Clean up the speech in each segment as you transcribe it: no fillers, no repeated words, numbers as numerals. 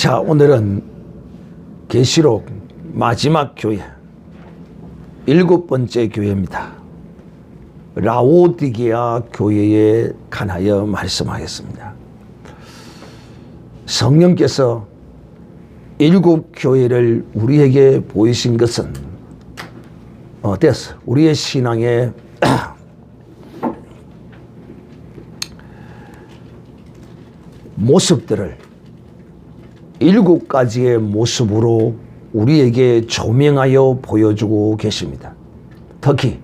자, 오늘은 계시록 마지막 교회 7번째 교회입니다. 라오디게아 교회에 관하여 말씀하겠습니다. 성령께서 7교회를 우리에게 보이신 것은 어땠어? 우리의 신앙의 모습들을 7가지의 모습으로 우리에게 조명하여 보여주고 계십니다. 특히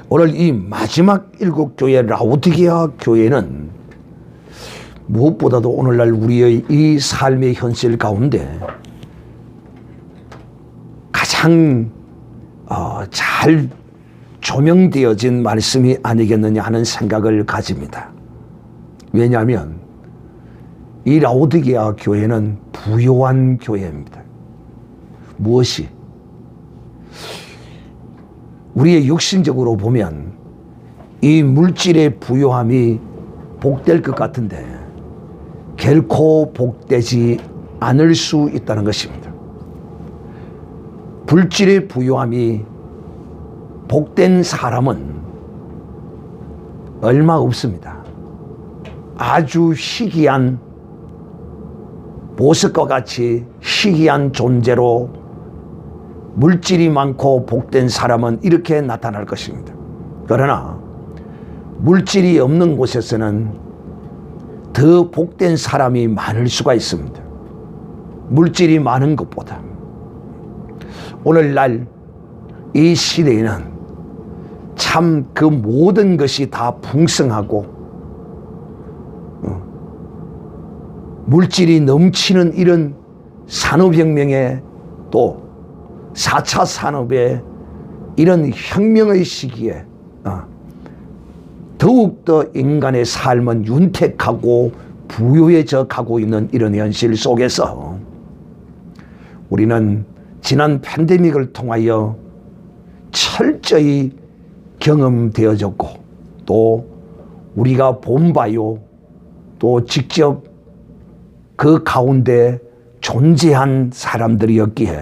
오늘 이 마지막 7교회 라오디게아 교회는 무엇보다도 오늘날 우리의 이 삶의 현실 가운데 가장 잘 조명되어진 말씀이 아니겠느냐 하는 생각을 가집니다. 왜냐하면 이 라오디게아 교회는 부요한 교회입니다. 무엇이? 우리의 육신적으로 보면 이 물질의 부요함이 복될 것 같은데 결코 복되지 않을 수 있다는 것입니다. 물질의 부요함이 복된 사람은 얼마 없습니다. 아주 희귀한 보석과 같이 희귀한 존재로 물질이 많고 복된 사람은 이렇게 나타날 것입니다. 그러나 물질이 없는 곳에서는 더 복된 사람이 많을 수가 있습니다. 물질이 많은 것보다. 오늘날 이 시대에는 참 그 모든 것이 다 풍성하고 물질이 넘치는 이런 산업혁명에 또 4차 산업의 이런 혁명의 시기에 더욱더 인간의 삶은 윤택하고 부유해져 가고 있는 이런 현실 속에서 우리는 지난 팬데믹을 통하여 철저히 경험되어졌고 또 우리가 본 바요 또 직접 그 가운데 존재한 사람들이었기에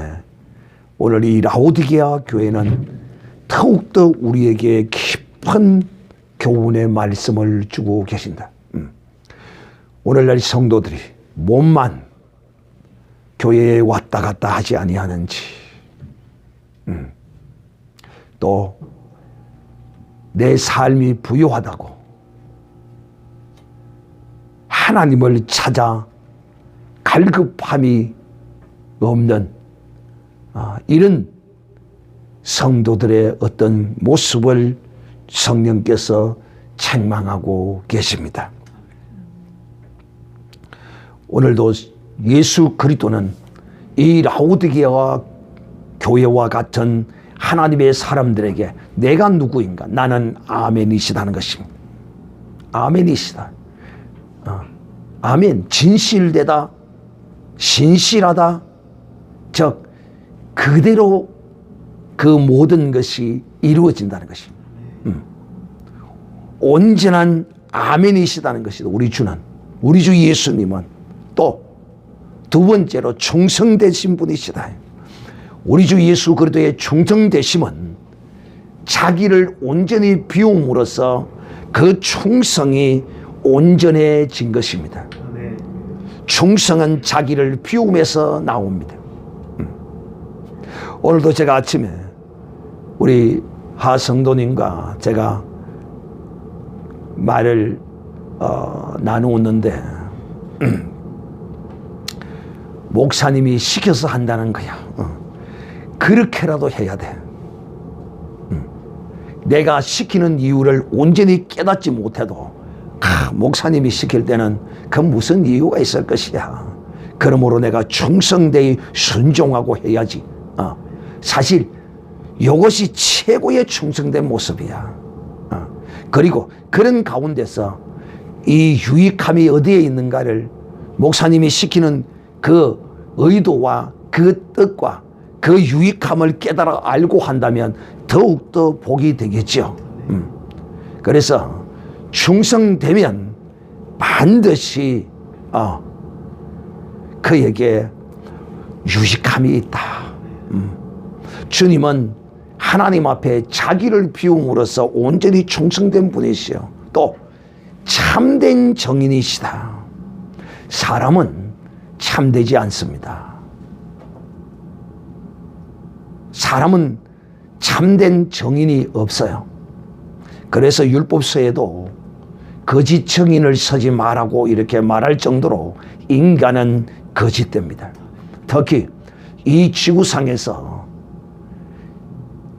오늘 이 라오디게아 교회는 더욱더 우리에게 깊은 교훈의 말씀을 주고 계신다. 오늘날 성도들이 몸만 교회에 왔다 갔다 하지 아니하는지 또 내 삶이 부유하다고 하나님을 찾아 갈급함이 없는 이런 성도들의 어떤 모습을 성령께서 책망하고 계십니다. 오늘도 예수 그리스도는 이 라오디게아 교회와 같은 하나님의 사람들에게 내가 누구인가? 나는 아멘이시다는 것입니다. 아멘이시다. 아멘. 진실되다. 신실하다. 즉 그대로 그 모든 것이 이루어진다는 것입니다. 온전한 아멘이시다는 것이다. 우리 주는, 우리 주 예수님은 또 두 번째로 충성되신 분이시다. 우리 주 예수 그리스도의 충성되심은 자기를 온전히 비움으로써 그 충성이 온전해진 것입니다. 충성은 자기를 비움에서 나옵니다. 오늘도 제가 아침에 우리 하성도님과 제가 말을 나누었는데 목사님이 시켜서 한다는 거야. 그렇게라도 해야 돼. 내가 시키는 이유를 온전히 깨닫지 못해도 목사님이 시킬 때는 그 무슨 이유가 있을 것이야. 그러므로 내가 충성되이 순종하고 해야지. 사실 이것이 최고의 충성된 모습이야. 그리고 그런 가운데서 이 유익함이 어디에 있는가를 목사님이 시키는 그 의도와 그 뜻과 그 유익함을 깨달아 알고 한다면 더욱더 복이 되겠죠. 그래서 충성되면 반드시 그에게 유익함이 있다. 주님은 하나님 앞에 자기를 비움으로써 온전히 충성된 분이시요, 또 참된 정인이시다. 사람은 참되지 않습니다. 사람은 참된 정인이 없어요. 그래서 율법서에도 거짓 정인을 서지 말라고 이렇게 말할 정도로 인간은 거짓됩니다. 특히 이 지구상에서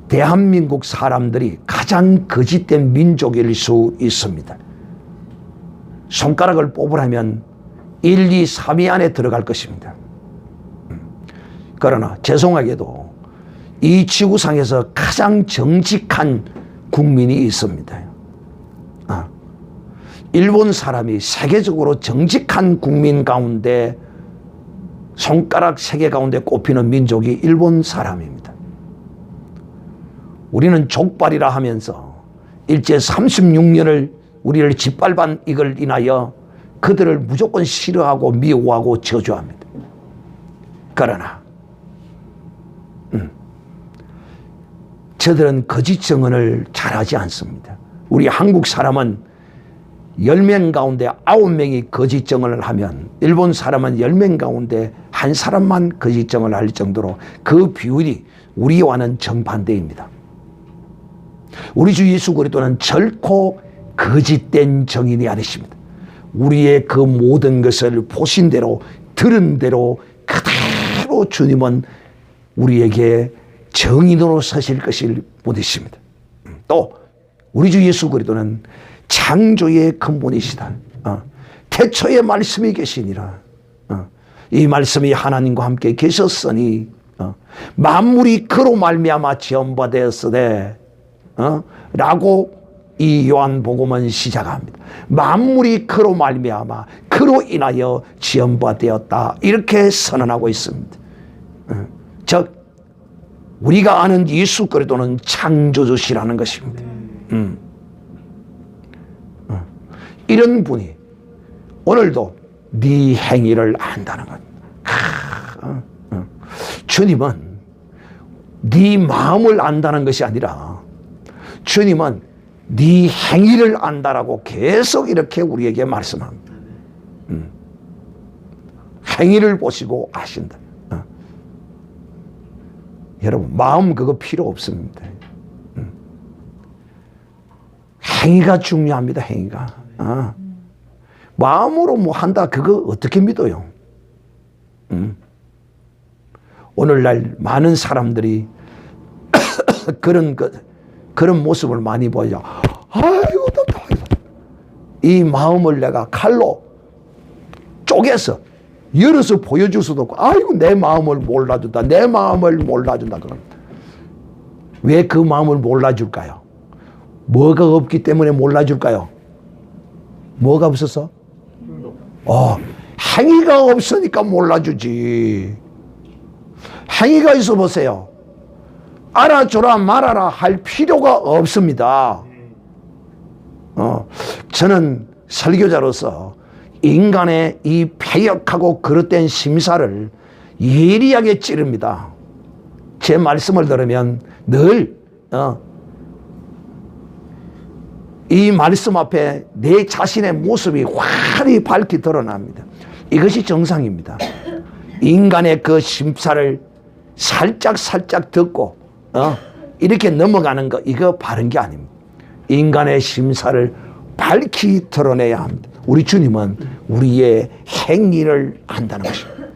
대한민국 사람들이 가장 거짓된 민족일 수 있습니다. 손가락을 뽑으라면 1, 2, 3위 안에 들어갈 것입니다. 그러나 죄송하게도 이 지구상에서 가장 정직한 국민이 있습니다. 일본 사람이 세계적으로 정직한 국민 가운데 손가락 3개 가운데 꼽히는 민족이 일본 사람입니다. 우리는 족발이라 하면서 일제 36년을 우리를 짓밟은 이걸 인하여 그들을 무조건 싫어하고 미워하고 저주합니다. 그러나 저들은 거짓 증언을 잘하지 않습니다. 우리 한국 사람은 10명 가운데 9명이 거짓 증언을 하면 일본 사람은 10명 가운데 한 사람만 거짓 증언을 할 정도로 그 비율이 우리와는 정반대입니다. 우리 주 예수 그리스도는 결코 거짓된 정인이 아니십니다. 우리의 그 모든 것을 보신 대로 들은 대로 그대로 주님은 우리에게 정인으로 서실 것일 뿐이십니다. 또 우리 주 예수 그리스도는 창조의 근본이시다. 태초에 말씀이 계시니라. 이 말씀이 하나님과 함께 계셨으니 만물이 그로 말미암아 지음받았으되 라고 이 요한복음은 시작합니다. 만물이 그로 말미암아 그로 인하여 지음받았다, 이렇게 선언하고 있습니다. 즉 우리가 아는 예수 그리스도는 창조주시라는 것입니다. 이런 분이 오늘도 네 행위를 안다는 것. 주님은 네 마음을 안다는 것이 아니라 주님은 네 행위를 안다라고 계속 이렇게 우리에게 말씀합니다. 행위를 보시고 아신다. 여러분, 마음 그거 필요 없습니다. 행위가 중요합니다. 행위가. 마음으로 뭐 한다 그거 어떻게 믿어요? 오늘날 많은 사람들이 그런 모습을 많이 보여. 아이고, 이 마음을 내가 칼로 쪼개서 열어서 보여줄 수도 없고, 아이고 내 마음을 몰라준다, 내 마음을 몰라준다. 그럼 왜 그 마음을 몰라줄까요? 뭐가 없기 때문에 몰라줄까요? 뭐가 없어서? 행위가 없으니까 몰라주지. 행위가 있어 보세요. 알아줘라 말아라 할 필요가 없습니다. 저는 설교자로서 인간의 이 패역하고 그릇된 심사를 예리하게 찌릅니다. 제 말씀을 들으면 늘 이 말씀 앞에 내 자신의 모습이 환히 밝게 드러납니다. 이것이 정상입니다. 인간의 그 심사를 살짝 듣고 이렇게 넘어가는 거, 이거 바른 게 아닙니다. 인간의 심사를 밝히 드러내야 합니다. 우리 주님은 우리의 행위를 안다는 것입니다.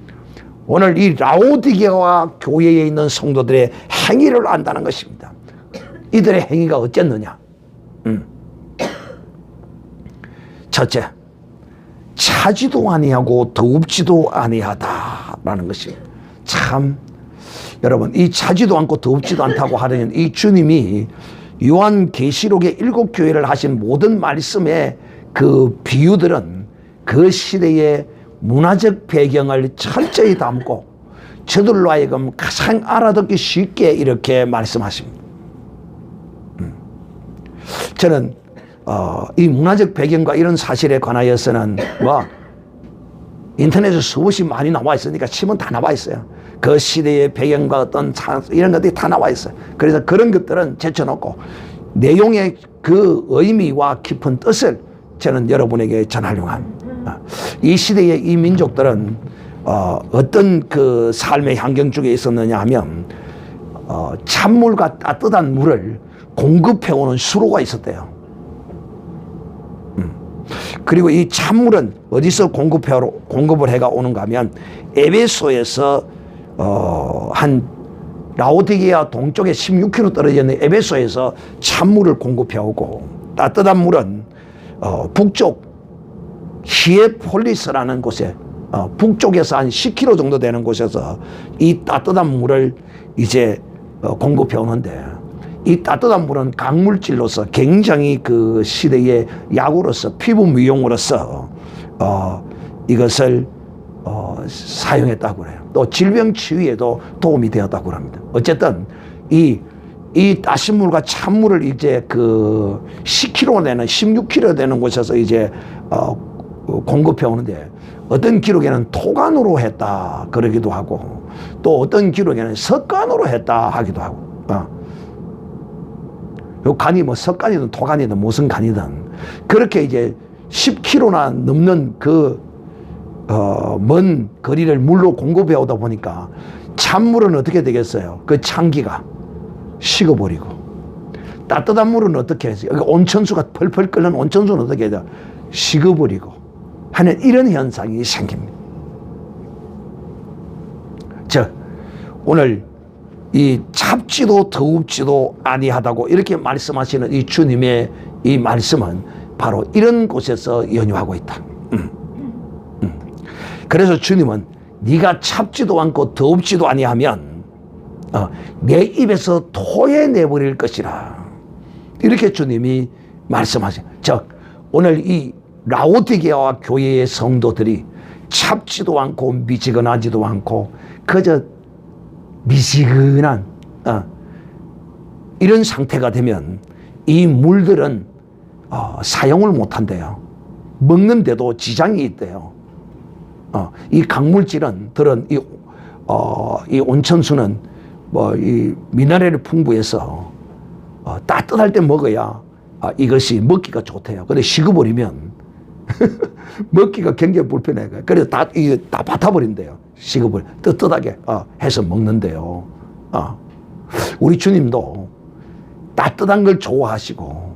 오늘 이 라오디게아 교회에 있는 성도들의 행위를 안다는 것입니다. 이들의 행위가 어쨌느냐? 첫째, 차지도 아니하고 더웁지도 아니하다라는 것이 참, 여러분, 이 차지도 않고 더웁지도 않다고 하려면 이 주님이 요한계시록의 7교회를 하신 모든 말씀의 그 비유들은 그 시대의 문화적 배경을 철저히 담고 저들로 하여금 가장 알아듣기 쉽게 이렇게 말씀하십니다. 저는 이 문화적 배경과 이런 사실에 관하여서는 인터넷에 수없이 많이 나와 있으니까 치면 다 나와 있어요. 그 시대의 배경과 어떤 이런 것들이 다 나와 있어요. 그래서 그런 것들은 제쳐놓고 내용의 그 의미와 깊은 뜻을 저는 여러분에게 전하려고 합니다. 이 시대의 이 민족들은 어떤 그 삶의 환경 쪽에 있었느냐 하면 찬물과 따뜻한 물을 공급해오는 수로가 있었대요. 그리고 이 찬물은 어디서 공급을 해가 오는가 하면 에베소에서 한 라오디게아 동쪽에 16km 떨어져 있는 에베소에서 찬물을 공급해 오고, 따뜻한 물은 북쪽 히에폴리스라는 곳에 북쪽에서 한 10km 정도 되는 곳에서 이 따뜻한 물을 이제 공급해 오는데, 이 따뜻한 물은 강물질로서 굉장히 그 시대의 약으로서 피부 미용으로서 이것을 사용했다고 그래요. 또 질병 치유에도 도움이 되었다고 합니다. 어쨌든 이 따신 물과 찬물을 이제 그 10km 되는 16km 되는 곳에서 이제 공급해 오는데, 어떤 기록에는 토간으로 했다 그러기도 하고, 또 어떤 기록에는 석간으로 했다 하기도 하고. 요 간이 뭐 석간이든 토간이든 무슨 간이든 그렇게 이제 10km나 넘는 그 먼 거리를 물로 공급해 오다 보니까 찬물은 어떻게 되겠어요? 그 찬기가 식어버리고, 따뜻한 물은 어떻게 해서 온천수가 펄펄 끓는 온천수는 어떻게 해서 식어버리고 하는 이런 현상이 생깁니다. 즉 오늘 이 찹지도 더웁지도 아니하다고 이렇게 말씀하시는 이 주님의 이 말씀은 바로 이런 곳에서 연유하고 있다. 그래서 주님은 네가 찹지도 않고 더웁지도 아니하면 내 입에서 토해내버릴 것이라, 이렇게 주님이 말씀하세요. 즉 오늘 이 라오디게아 교회의 성도들이 찹지도 않고 미지근하지도 않고 그저 미지근한 이런 상태가 되면 이 물들은 사용을 못한대요. 먹는데도 지장이 있대요. 이 강물질은 이 온천수는 뭐 이 미네랄이 풍부해서 따뜻할 때 먹어야 이것이 먹기가 좋대요. 근데 식어버리면 먹기가 굉장히 불편해요. 그래서 다 밭아버린대요. 식어버려 뜨뜻하게 해서 먹는데요. 우리 주님도 따뜻한 걸 좋아하시고,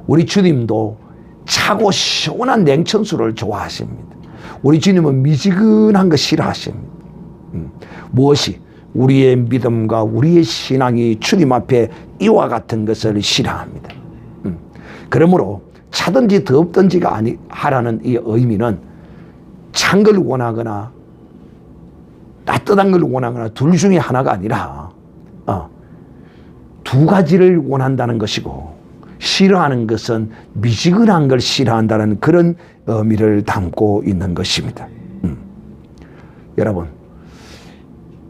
우리 주님도 차고 시원한 냉천수를 좋아하십니다. 우리 주님은 미지근한 거 싫어하십니다. 무엇이? 우리의 믿음과 우리의 신앙이 주님 앞에 이와 같은 것을 싫어합니다. 그러므로 차든지 덥든지가 하라는 이 의미는 찬 걸 원하거나 따뜻한 걸 원하거나 둘 중에 하나가 아니라 두 가지를 원한다는 것이고, 싫어하는 것은 미지근한 걸 싫어한다는 그런 의미를 담고 있는 것입니다. 여러분,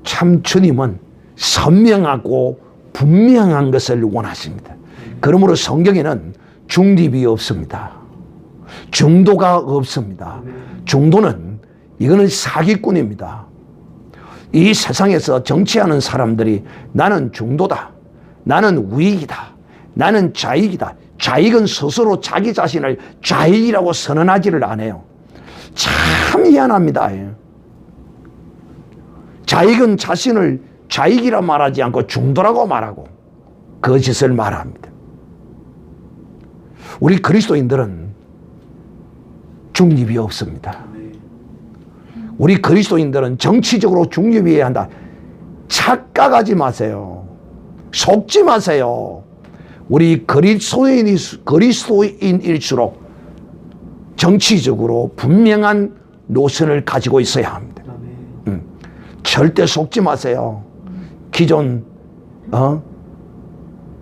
참 주님은 선명하고 분명한 것을 원하십니다. 그러므로 성경에는 중립이 없습니다. 중도가 없습니다. 중도는 이거는 사기꾼입니다. 이 세상에서 정치하는 사람들이 나는 중도다, 나는 우익이다, 나는 좌익이다. 좌익은 스스로 자기 자신을 좌익이라고 선언하지를 않아요. 참 희한합니다. 좌익은 자신을 좌익이라 말하지 않고 중도라고 말하고 거짓을 말합니다. 우리 그리스도인들은 중립이 없습니다. 우리 그리스도인들은 정치적으로 중립이어야 한다. 착각하지 마세요. 속지 마세요. 우리 그리스도인일수록 정치적으로 분명한 노선을 가지고 있어야 합니다. 절대 속지 마세요. 기존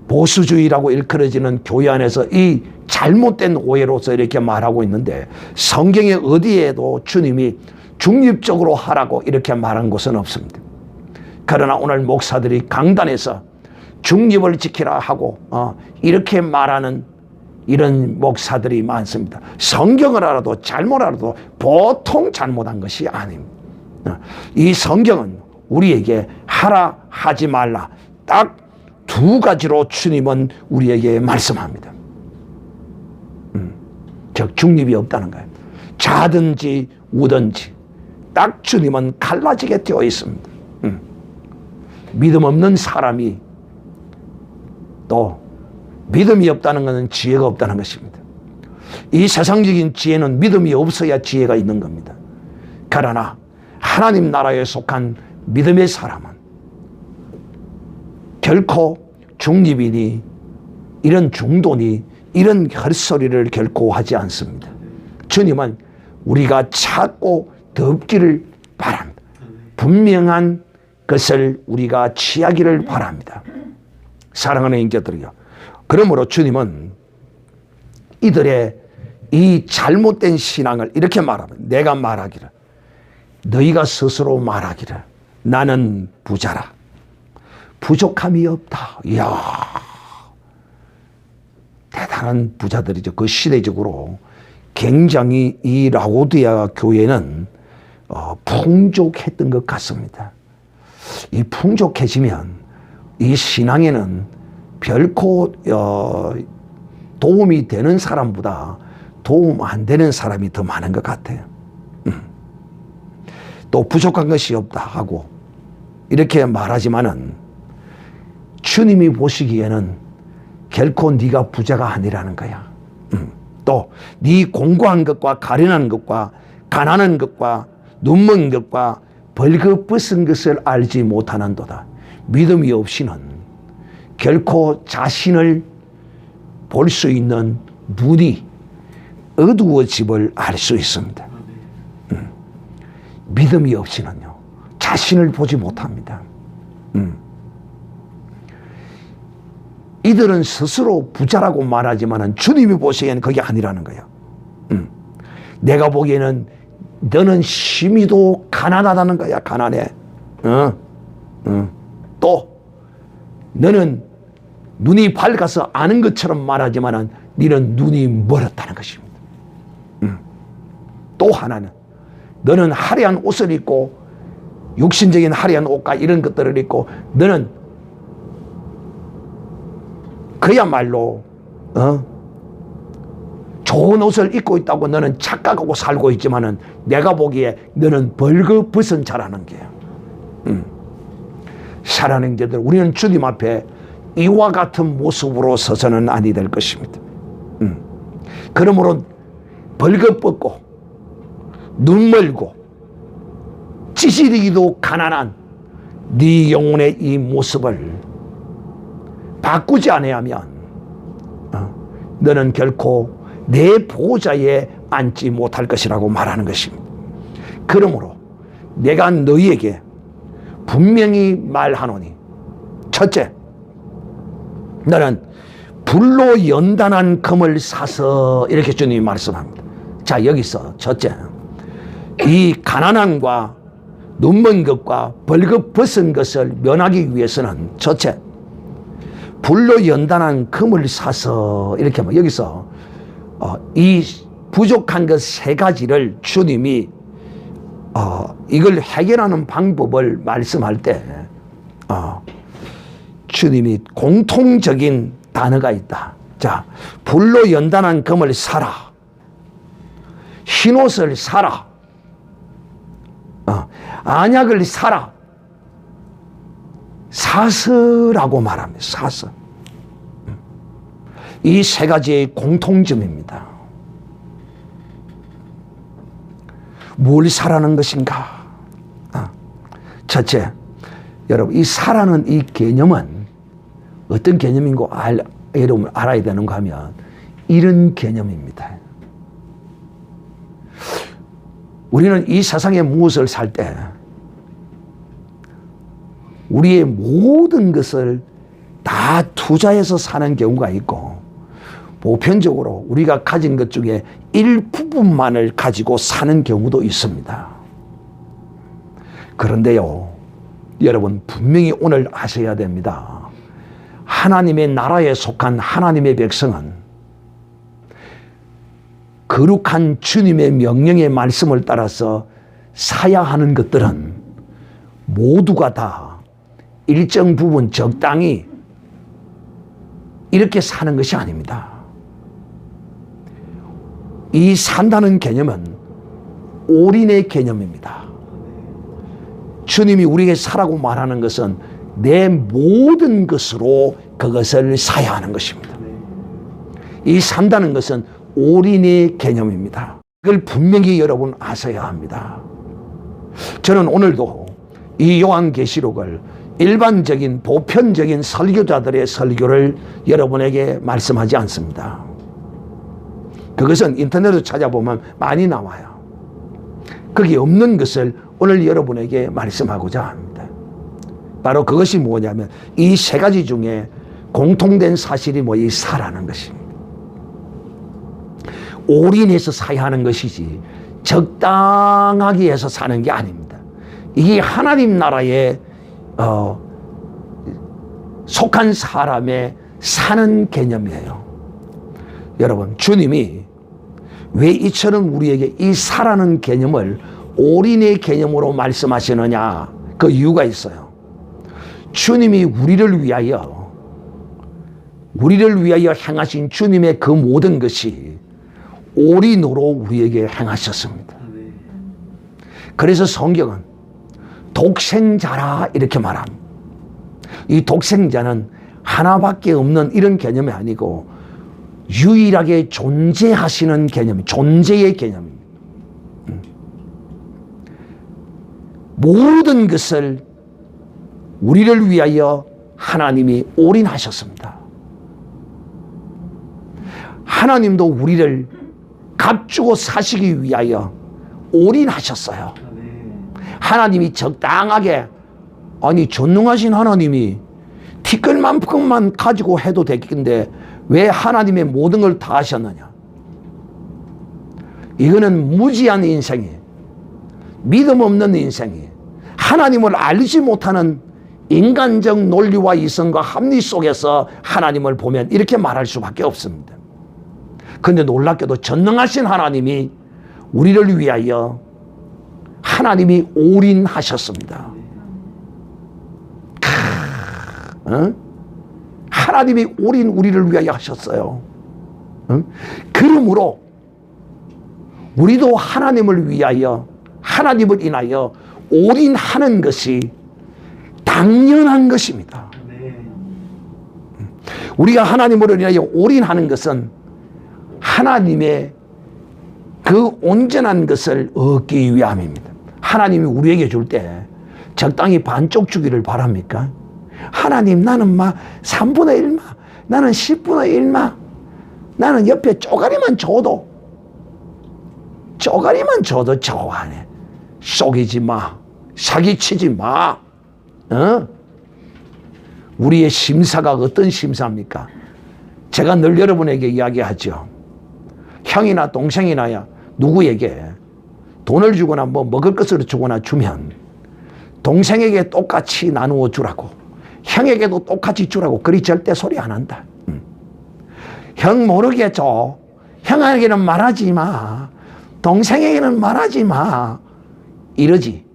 보수주의라고 일컬어지는 교회 안에서 이 잘못된 오해로서 이렇게 말하고 있는데, 성경에 어디에도 주님이 중립적으로 하라고 이렇게 말한 곳은 없습니다. 그러나 오늘 목사들이 강단에서 중립을 지키라 하고 이렇게 말하는 이런 목사들이 많습니다. 성경을 알아도 잘못 알아도 보통 잘못한 것이 아닙니다. 이 성경은 우리에게 하라 하지 말라 딱 두 가지로 주님은 우리에게 말씀합니다. 즉 중립이 없다는 거예요. 자든지 우든지 딱 주님은 갈라지게 되어 있습니다. 믿음 없는 사람이 또 믿음이 없다는 것은 지혜가 없다는 것입니다. 이 세상적인 지혜는 믿음이 없어야 지혜가 있는 겁니다. 그러나 하나님 나라에 속한 믿음의 사람은 결코 중립이니 이런 중도니 이런 헛소리를 결코 하지 않습니다. 주님은 우리가 찾고 덮기를 바랍니다. 분명한 것을 우리가 취하기를 바랍니다. 사랑하는 형제들이요. 그러므로 주님은 이들의 이 잘못된 신앙을 이렇게 말합니다. 내가 말하기를 너희가 스스로 말하기를 나는 부자라 부족함이 없다. 이야, 대단한 부자들이죠. 그 시대적으로 굉장히 이 라오디아 교회는 풍족했던 것 같습니다. 이 풍족해지면 이 신앙에는 결코 도움이 되는 사람보다 도움 안 되는 사람이 더 많은 것 같아요. 또 부족한 것이 없다 하고 이렇게 말하지만은 주님이 보시기에는 결코 네가 부자가 아니라는 거야. 또 네 공고한 것과 가련한 것과 가난한 것과 눈먼 것과 벌거벗은 것을 알지 못하는도다. 믿음이 없이는 결코 자신을 볼 수 있는 눈이 어두워짐을 알 수 있습니다. 믿음이 없이는요 자신을 보지 못합니다. 이들은 스스로 부자라고 말하지만 주님이 보시기에는 그게 아니라는 거예요. 내가 보기에는 너는 심히도 가난하다는 거야. 가난해. 또 너는 눈이 밝아서 아는 것처럼 말하지만 너는 눈이 멀었다는 것입니다. 또 하나는 너는 화려한 옷을 입고 육신적인 화려한 옷과 이런 것들을 입고 너는 그야말로 좋은 옷을 입고 있다고 너는 착각하고 살고 있지만은 내가 보기에 너는 벌거벗은 자라는 게요. 사랑하는 형제들, 우리는 주님 앞에 이와 같은 모습으로 서서는 아니 될 것입니다. 그러므로 벌거벗고 눈멀고 찌질이기도 가난한 네 영혼의 이 모습을 바꾸지 않으면 너는 결코 내 보좌에 앉지 못할 것이라고 말하는 것입니다. 그러므로 내가 너희에게 분명히 말하노니 첫째, 너는 불로 연단한 금을 사서 이렇게 주님이 말씀합니다. 자, 여기서 첫째, 이 가난함과 눈먼 것과 벌거벗은 것을 면하기 위해서는 첫째, 불로 연단한 금을 사서 이렇게 하면 여기서 이 부족한 것 세 가지를 주님이 이걸 해결하는 방법을 말씀할 때 주님이 공통적인 단어가 있다. 자, 불로 연단한 금을 사라. 흰옷을 사라. 안약을 사라. 사서라고 말합니다. 사서. 이 세 가지의 공통점입니다. 뭘 사라는 것인가? 첫째, 여러분, 이 사라는 이 개념은 어떤 개념인고 여러분 알아야 되는가 하면 이런 개념입니다. 우리는 이 세상에 무엇을 살 때 우리의 모든 것을 다 투자해서 사는 경우가 있고 보편적으로 우리가 가진 것 중에 일부분만을 가지고 사는 경우도 있습니다. 그런데요, 여러분 분명히 오늘 아셔야 됩니다. 하나님의 나라에 속한 하나님의 백성은 거룩한 주님의 명령의 말씀을 따라서 사야 하는 것들은 모두가 다 일정 부분 적당히 이렇게 사는 것이 아닙니다. 이 산다는 개념은 올인의 개념입니다. 주님이 우리에게 사라고 말하는 것은 내 모든 것으로 그것을 사야 하는 것입니다. 이 산다는 것은 올인의 개념입니다. 그걸 분명히 여러분 아셔야 합니다. 저는 오늘도 이 요한계시록을 일반적인 보편적인 설교자들의 설교를 여러분에게 말씀하지 않습니다. 그것은 인터넷으로 찾아보면 많이 나와요. 거기 없는 것을 오늘 여러분에게 말씀하고자 합니다. 바로 그것이 뭐냐면 이 세 가지 중에 공통된 사실이 이 사라는 것입니다. 올인해서 사야 하는 것이지 적당하게 해서 사는 게 아닙니다. 이게 하나님 나라에 속한 사람의 사는 개념이에요. 여러분, 주님이 왜 이처럼 우리에게 이 사라는 개념을 올인의 개념으로 말씀하시느냐? 그 이유가 있어요. 주님이 우리를 위하여 행하신 주님의 그 모든 것이 올인으로 우리에게 행하셨습니다. 그래서 성경은 독생자라 이렇게 말합니다. 이 독생자는 하나밖에 없는 이런 개념이 아니고 유일하게 존재하시는 개념, 존재의 개념입니다. 모든 것을 우리를 위하여 하나님이 올인하셨습니다. 하나님도 우리를 값주고 사시기 위하여 올인하셨어요. 하나님이 적당하게, 아니 전능하신 하나님이 티끌만큼만 가지고 해도 되겠는데 왜 하나님의 모든 걸 다 하셨느냐? 이거는 무지한 인생이, 믿음 없는 인생이, 하나님을 알지 못하는 인간적 논리와 이성과 합리 속에서 하나님을 보면 이렇게 말할 수밖에 없습니다. 그런데 놀랍게도 전능하신 하나님이 우리를 위하여 하나님이 올인하셨습니다. 하나님이 우리를 위하여 하셨어요. 그러므로 우리도 하나님을 위하여, 하나님을 인하여 올인하는 것이 당연한 것입니다. 우리가 하나님을 인하여 올인하는 것은 하나님의 그 온전한 것을 얻기 위함입니다. 하나님이 우리에게 줄 때 적당히 반쪽 주기를 바랍니까? 하나님, 나는 3분의 1마, 나는 10분의 1마, 나는 옆에 쪼가리만 줘도 좋아하네. 속이지 마, 사기치지 마. 우리의 심사가 어떤 심사입니까? 제가 늘 여러분에게 이야기하죠. 형이나 동생이나 누구에게 돈을 주거나 먹을 것을 주거나 주면 동생에게 똑같이 나누어 주라고, 형에게도 똑같이 주라고, 그리 절대 소리 안 한다. 형 모르게 줘. 형에게는 말하지 마. 동생에게는 말하지 마. 이러지.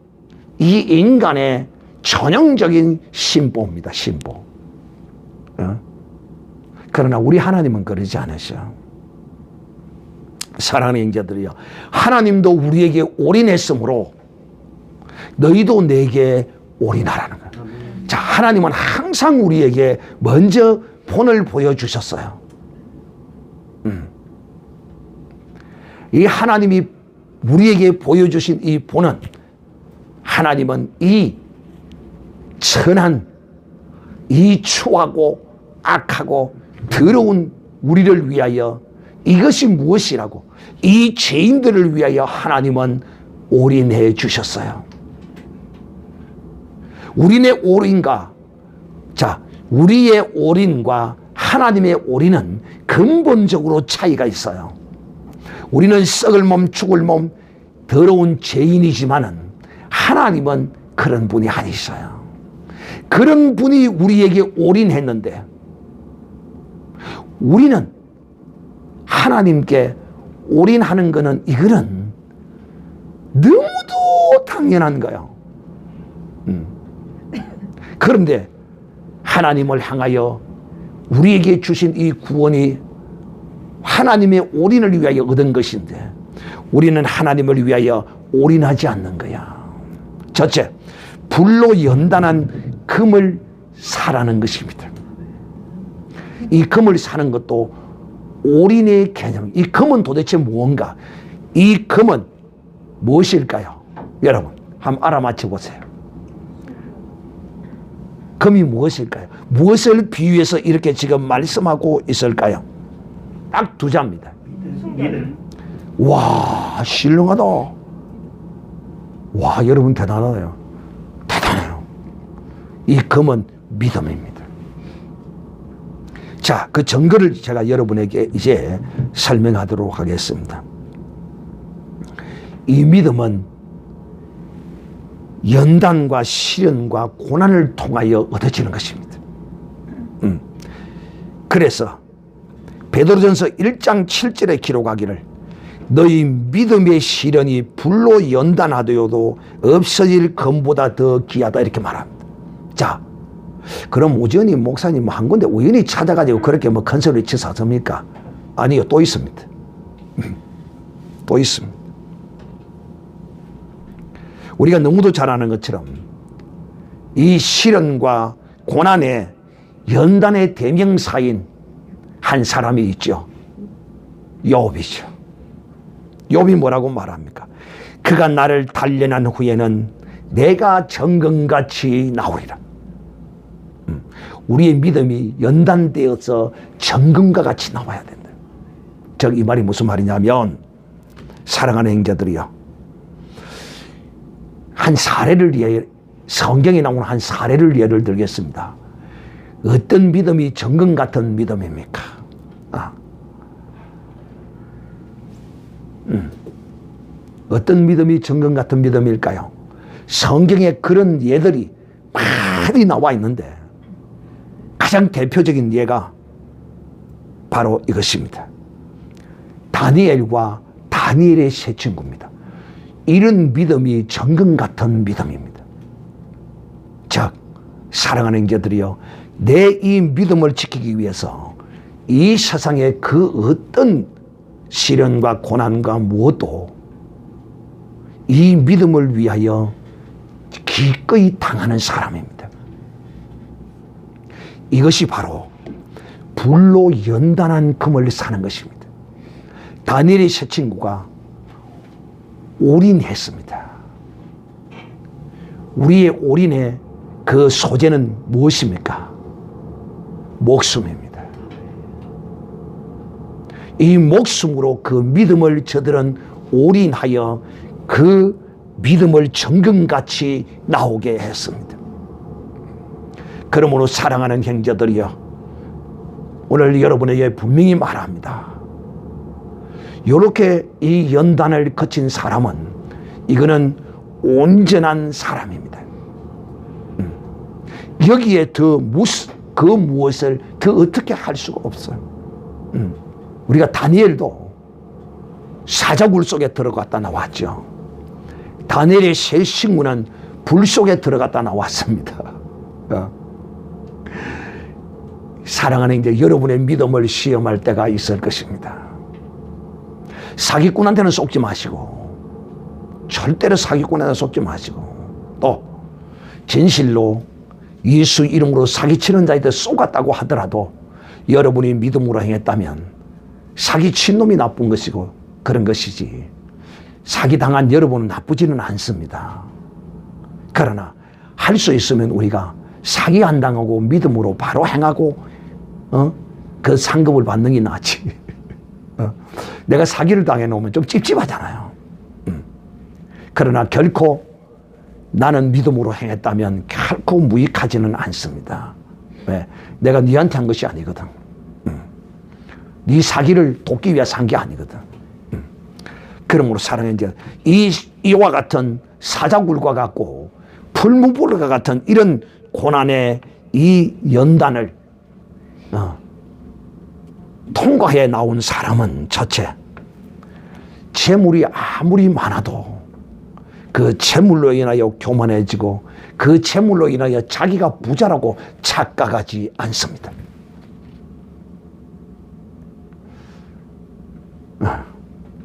이 인간의 전형적인 신보입니다. 신보. 그러나 우리 하나님은 그러지 않으셔. 사랑하는 형제들이여, 하나님도 우리에게 올인했으므로 너희도 내게 올인하라는 거예요. 자, 하나님은 항상 우리에게 먼저 본을 보여주셨어요. 이 하나님이 우리에게 보여주신 이 본은, 하나님은 이 천한, 이 추하고 악하고 더러운 우리를 위하여, 이것이 무엇이라고, 이 죄인들을 위하여 하나님은 올인해 주셨어요. 우리의 올인과, 우리의 올인과 하나님의 올인은 근본적으로 차이가 있어요. 우리는 썩을 몸, 죽을 몸, 더러운 죄인이지만은 하나님은 그런 분이 아니셔요. 그런 분이 우리에게 올인했는데 우리는 하나님께 올인하는 거는 이거는 너무도 당연한 거예요. 그런데 하나님을 향하여 우리에게 주신 이 구원이 하나님의 올인을 위하여 얻은 것인데 우리는 하나님을 위하여 올인하지 않는 거야. 첫째, 불로 연단한 금을 사라는 것입니다. 이 금을 사는 것도 올인의 개념. 이 금은 도대체 무언가? 이 금은 무엇일까요? 여러분 한번 알아맞혀 보세요. 금이 무엇일까요? 무엇을 비유해서 이렇게 지금 말씀하고 있을까요? 딱 두 자입니다. 와, 신령하다. 와, 여러분 대단하네요. 대단해요. 이 금은 믿음입니다. 자, 그 증거를 제가 여러분에게 이제 설명하도록 하겠습니다. 이 믿음은 연단과 시련과 고난을 통하여 얻어지는 것입니다. 그래서 베드로전서 1장 7절에 기록하기를 너희 믿음의 시련이 불로 연단하되어도 없어질 금보다 더 귀하다 이렇게 말합니다. 자, 그럼 우연히 목사님 한 군데 우연히 찾아가지고 그렇게 뭐 큰 소리 치서 하십니까? 아니요, 또 있습니다. 또 있습니다. 우리가 너무도 잘 아는 것처럼 이 시련과 고난의 연단의 대명사인 한 사람이 있죠. 욥이죠. 욥이 뭐라고 말합니까? 그가 나를 단련한 후에는 내가 정금같이 나오리라. 우리의 믿음이 연단되어서 정금과 같이 나와야 된다. 즉 이 말이 무슨 말이냐면 사랑하는 형제들이요, 한 사례를 위해 성경에 나오는 한 사례를 예를 들겠습니다. 어떤 믿음이 정금 같은 믿음입니까? 어떤 믿음이 정금 같은 믿음일까요? 성경에 그런 예들이 많이 나와 있는데 가장 대표적인 예가 바로 이것입니다. 다니엘과 다니엘의 세 친구입니다. 이런 믿음이 정금 같은 믿음입니다. 즉 사랑하는 형제들이요, 내 이 믿음을 지키기 위해서 이 세상의 그 어떤 시련과 고난과 무엇도 이 믿음을 위하여 기꺼이 당하는 사람입니다. 이것이 바로 불로 연단한 금을 사는 것입니다. 다니엘의 세 친구가 올인했습니다. 우리의 올인의 그 소재는 무엇입니까? 목숨입니다. 이 목숨으로 그 믿음을 저들은 올인하여 그 믿음을 정금같이 나오게 했습니다. 그러므로 사랑하는 형제들이여, 오늘 여러분에게 분명히 말합니다. 이렇게 이 연단을 거친 사람은 이거는 온전한 사람입니다. 여기에 그 무엇을 더 어떻게 할 수가 없어요. 우리가 다니엘도 사자굴 속에 들어갔다 나왔죠. 다니엘의 세 친구는 불 속에 들어갔다 나왔습니다. 사랑하는 이제 여러분의 믿음을 시험할 때가 있을 것입니다. 사기꾼한테는 속지 마시고, 절대로 사기꾼한테는 속지 마시고, 또 진실로 예수 이름으로 사기치는 자한테 속았다고 하더라도 여러분이 믿음으로 행했다면 사기친 놈이 나쁜 것이고 그런 것이지, 사기당한 여러분은 나쁘지는 않습니다. 그러나 할 수 있으면 우리가 사기 안 당하고 믿음으로 바로 행하고 그 상급을 받는 게 낫지. 내가 사기를 당해놓으면 좀 찝찝하잖아요. 그러나 결코 나는 믿음으로 행했다면 결코 무익하지는 않습니다. 왜? 내가 네한테 한 것이 아니거든. 네 사기를 돕기 위해서 한 게 아니거든. 그러므로 사랑해, 이와 같은 사자굴과 같고 풀무불과 같은 이런 고난의 이 연단을 통과해 나온 사람은 첫째, 재물이 아무리 많아도 그 재물로 인하여 교만해지고 그 재물로 인하여 자기가 부자라고 착각하지 않습니다.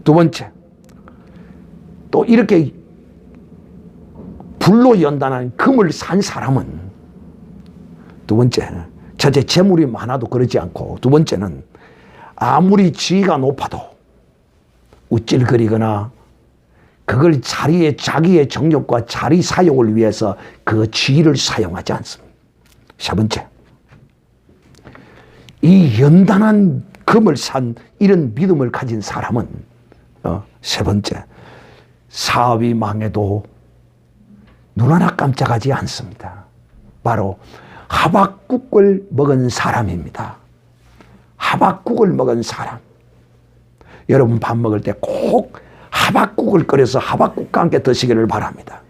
두 번째, 또 이렇게 불로 연단한 금을 산 사람은 두 번째, 첫째 재물이 많아도 그러지 않고 두 번째는 아무리 지위가 높아도 우쭐거리거나 그걸 자기의 정욕과 자리 사용을 위해서 그 지위를 사용하지 않습니다. 세 번째, 이 연단한 금을 산 이런 믿음을 가진 사람은 세 번째, 사업이 망해도 눈 하나 깜짝하지 않습니다. 바로 하박국을 먹은 사람입니다. 하박국을 먹은 사람. 여러분 밥 먹을 때 꼭 하박국을 끓여서 하박국과 함께 드시기를 바랍니다.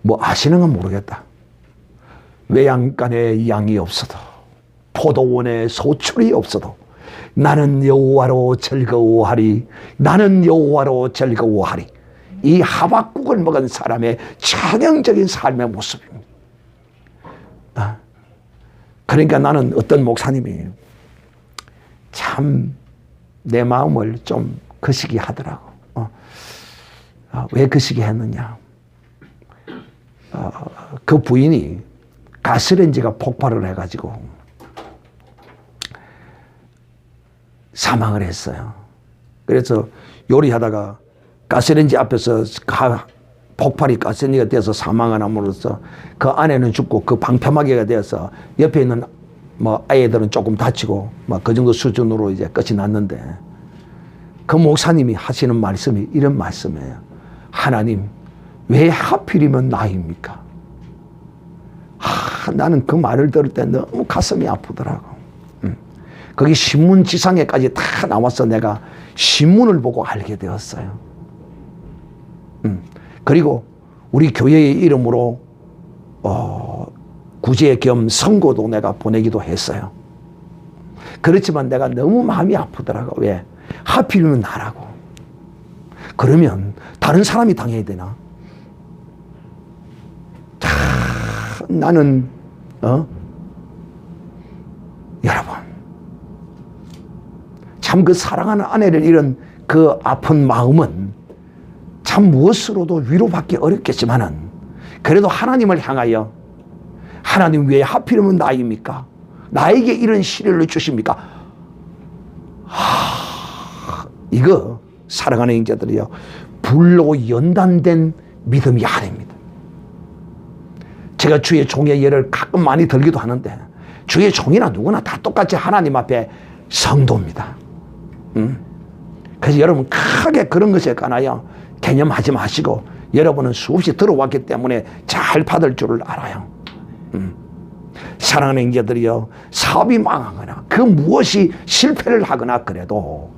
뭐 아시는 건 모르겠다. 외양간에 양이 없어도 포도원에 소출이 없어도 나는 여호와로 즐거워하리. 나는 여호와로 즐거워하리. 이 하박국을 먹은 사람의 전형적인 삶의 모습입니다. 그러니까 나는 어떤 목사님이 참 내 마음을 좀 거시기 하더라고. 왜 거시기 했느냐. 그 부인이 가스레인지가 폭발을 해가지고 사망을 했어요. 그래서 요리하다가 가스레인지 앞에서 폭발이 가스레인지가 돼서 사망을 함으로써 그 아내는 죽고 그 방패막이가 되어서 옆에 있는 뭐 아이들은 조금 다치고 뭐 그 정도 수준으로 이제 끝이 났는데 그 목사님이 하시는 말씀이 이런 말씀이에요. 하나님, 왜 하필이면 나입니까? 나는 그 말을 들을 때 너무 가슴이 아프더라고. 거기 신문 지상에까지 다 나와서 내가 신문을 보고 알게 되었어요. 그리고 우리 교회의 이름으로 구제 겸 선고도 내가 보내기도 했어요. 그렇지만 내가 너무 마음이 아프더라고. 왜? 하필이면 나라고. 그러면 다른 사람이 당해야 되나? 나는 여러분 참 그 사랑하는 아내를 잃은 그 아픈 마음은 참 무엇으로도 위로받기 어렵겠지만은 그래도 하나님을 향하여 하나님 왜 하필이면 나입니까? 나에게 이런 시련을 주십니까? 이거 사랑하는 형제들이요, 불로 연단된 믿음이 아닙니다. 제가 주의 종의 예를 가끔 많이 들기도 하는데 주의 종이나 누구나 다 똑같이 하나님 앞에 성도입니다. 그래서 여러분 크게 그런 것에 관하여 개념하지 마시고 여러분은 수없이 들어왔기 때문에 잘 받을 줄을 알아요. 사랑하는 형제들이요, 사업이 망하거나 그 무엇이 실패를 하거나 그래도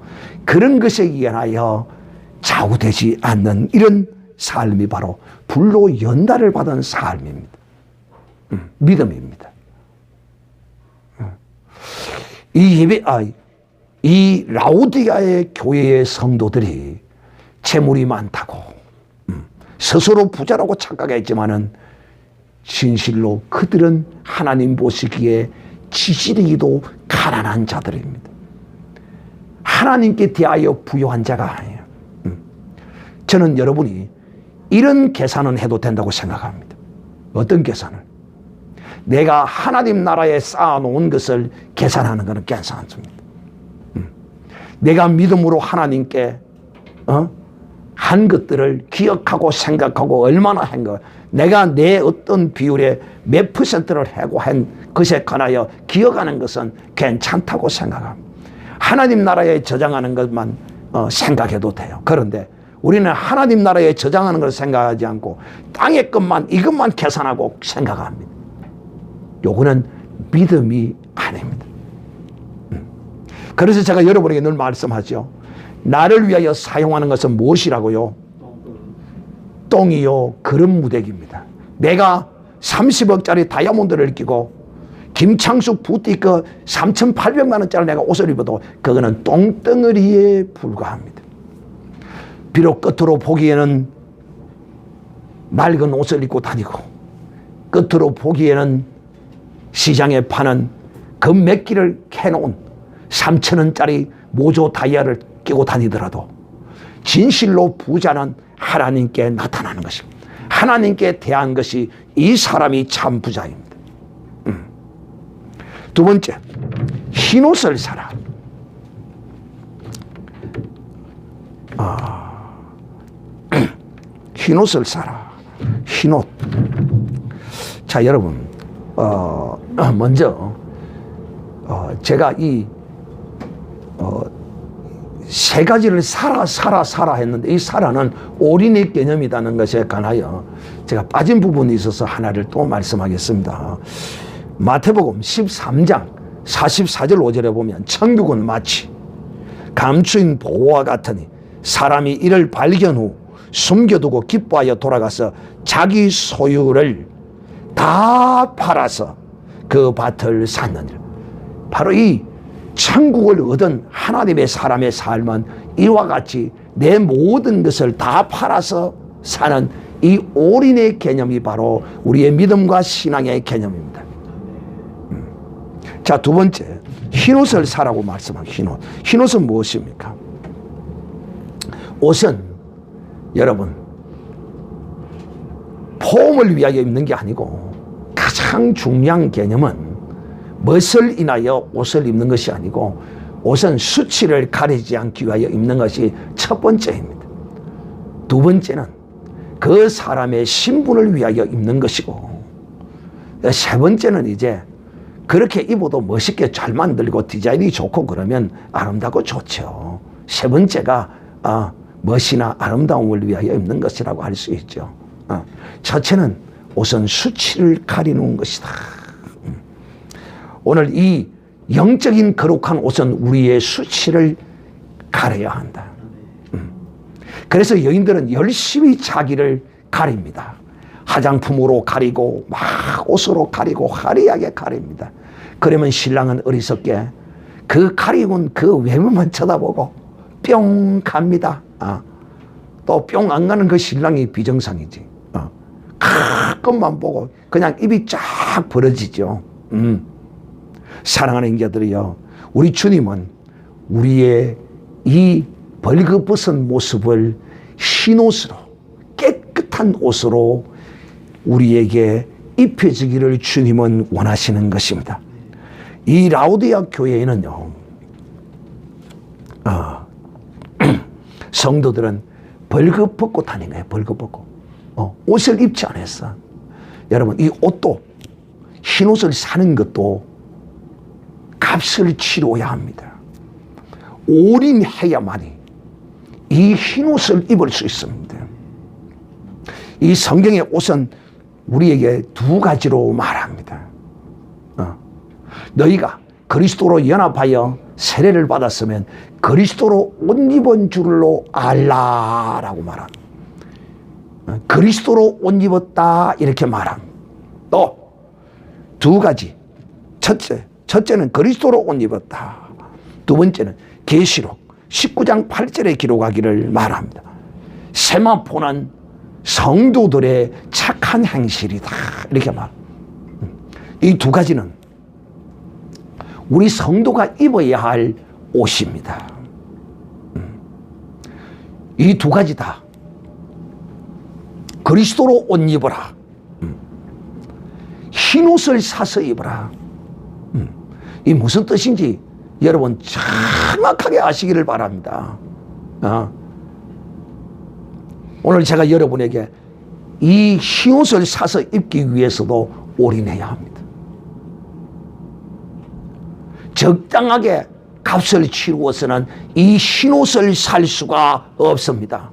그런 것에 의하여 좌우되지 않는 이런 삶이 바로 불로 연단을 받은 삶입니다. 믿음입니다. 이 라오디아의 교회의 성도들이 재물이 많다고 스스로 부자라고 착각했지만은 진실로 그들은 하나님 보시기에 지질이기도 가난한 자들입니다. 하나님께 대하여 부요한 자가 아니에요. 저는 여러분이 이런 계산은 해도 된다고 생각합니다. 어떤 계산을? 내가 하나님 나라에 쌓아놓은 것을 계산하는 것은 괜찮습니다. 내가 믿음으로 하나님께 한 것들을 기억하고 생각하고 얼마나 한 것, 내가 내 어떤 비율에 몇 %를 하고 한 것에 관하여 기억하는 것은 괜찮다고 생각합니다. 하나님 나라에 저장하는 것만 생각해도 돼요. 그런데 우리는 하나님 나라에 저장하는 걸 생각하지 않고 땅의 것만, 이것만 계산하고 생각합니다. 요거는 믿음이 아닙니다. 그래서 제가 여러분에게 늘 말씀하죠. 나를 위하여 사용하는 것은 무엇이라고요? 똥이요, 그런 무대기입니다. 내가 30억짜리 다이아몬드를 끼고 김창숙 부티크 3,800만 원짜리 내가 옷을 입어도 그거는 똥덩어리에 불과합니다. 비록 겉으로 보기에는 낡은 옷을 입고 다니고 겉으로 보기에는 시장에 파는 금 몇 기를 캐놓은 3,000원짜리 모조 다이아를 끼고 다니더라도 진실로 부자는 하나님께 나타나는 것입니다. 하나님께 대한 것이 이 사람이 참 부자입니다. 두 번째, 흰옷을 사라. 흰옷을 사라. 흰옷. 자, 여러분, 먼저 제가 이 세 가지를 사라 했는데 이 사라는 올인의 개념이라는 것에 관하여 제가 빠진 부분이 있어서 하나를 또 말씀하겠습니다. 마태복음 13장 44절 5절에 보면 천국은 마치 감추인 보화와 같으니 사람이 이를 발견 후 숨겨두고 기뻐하여 돌아가서 자기 소유를 다 팔아서 그 밭을 샀느니라. 바로 이 천국을 얻은 하나님의 사람의 삶은 이와 같이 내 모든 것을 다 팔아서 사는 이 올인의 개념이 바로 우리의 믿음과 신앙의 개념입니다. 자, 두 번째, 흰옷을 사라고 말씀한 흰옷. 흰옷은 무엇입니까? 옷은 여러분 폼을 위하여 입는 게 아니고 가장 중요한 개념은 멋을 인하여 옷을 입는 것이 아니고 옷은 수치를 가리지 않기 위하여 입는 것이 첫 번째입니다. 두 번째는 그 사람의 신분을 위하여 입는 것이고 세 번째는 이제 그렇게 입어도 멋있게 잘 만들고 디자인이 좋고 그러면 아름다고 좋죠. 세 번째가 멋이나 아름다움을 위하여 입는 것이라고 할 수 있죠. 첫째는 옷은 수치를 가리는 것이다. 오늘 이 영적인 거룩한 옷은 우리의 수치를 가려야 한다. 그래서 여인들은 열심히 자기를 가립니다. 화장품으로 가리고 막 옷으로 가리고 화려하게 가립니다. 그러면 신랑은 어리석게 그 가리운 그 외모만 쳐다보고 뿅 갑니다. 또 뿅 안 가는 그 신랑이 비정상이지. 가끔만 보고 그냥 입이 쫙 벌어지죠. 사랑하는 형제들이요, 우리 주님은 우리의 이 벌거벗은 모습을 흰옷으로 깨끗한 옷으로 우리에게 입혀주기를 주님은 원하시는 것입니다. 이 라오디아 교회에는요, 성도들은 벌거벗고 다닌 거예요. 벌거벗고 옷을 입지 않았어. 여러분, 이 옷도 흰옷을 사는 것도 값을 치러야 합니다. 올인해야만이 이 흰옷을 입을 수 있습니다. 이 성경의 옷은 우리에게 두 가지로 말합니다. 너희가 그리스도로 연합하여 세례를 받았으면 그리스도로 옷 입은 줄로 알라라고 말합니다. 그리스도로 옷 입었다 이렇게 말합니다. 또 두 가지. 첫째는 그리스도로 옷 입었다. 두 번째는 계시록 19장 8절에 기록하기를 말합니다. 세마포는 성도들의 착한 행실이다 이렇게 말. 이 두 가지는 우리 성도가 입어야 할 옷입니다. 이 두 가지 다 그리스도로 옷 입어라. 흰옷을 사서 입어라. 이 무슨 뜻인지 여러분 정확하게 아시기를 바랍니다. 오늘 제가 여러분에게 이 흰옷을 사서 입기 위해서도 올인해야 합니다. 적당하게 값을 치루어서는 이 흰옷을 살 수가 없습니다.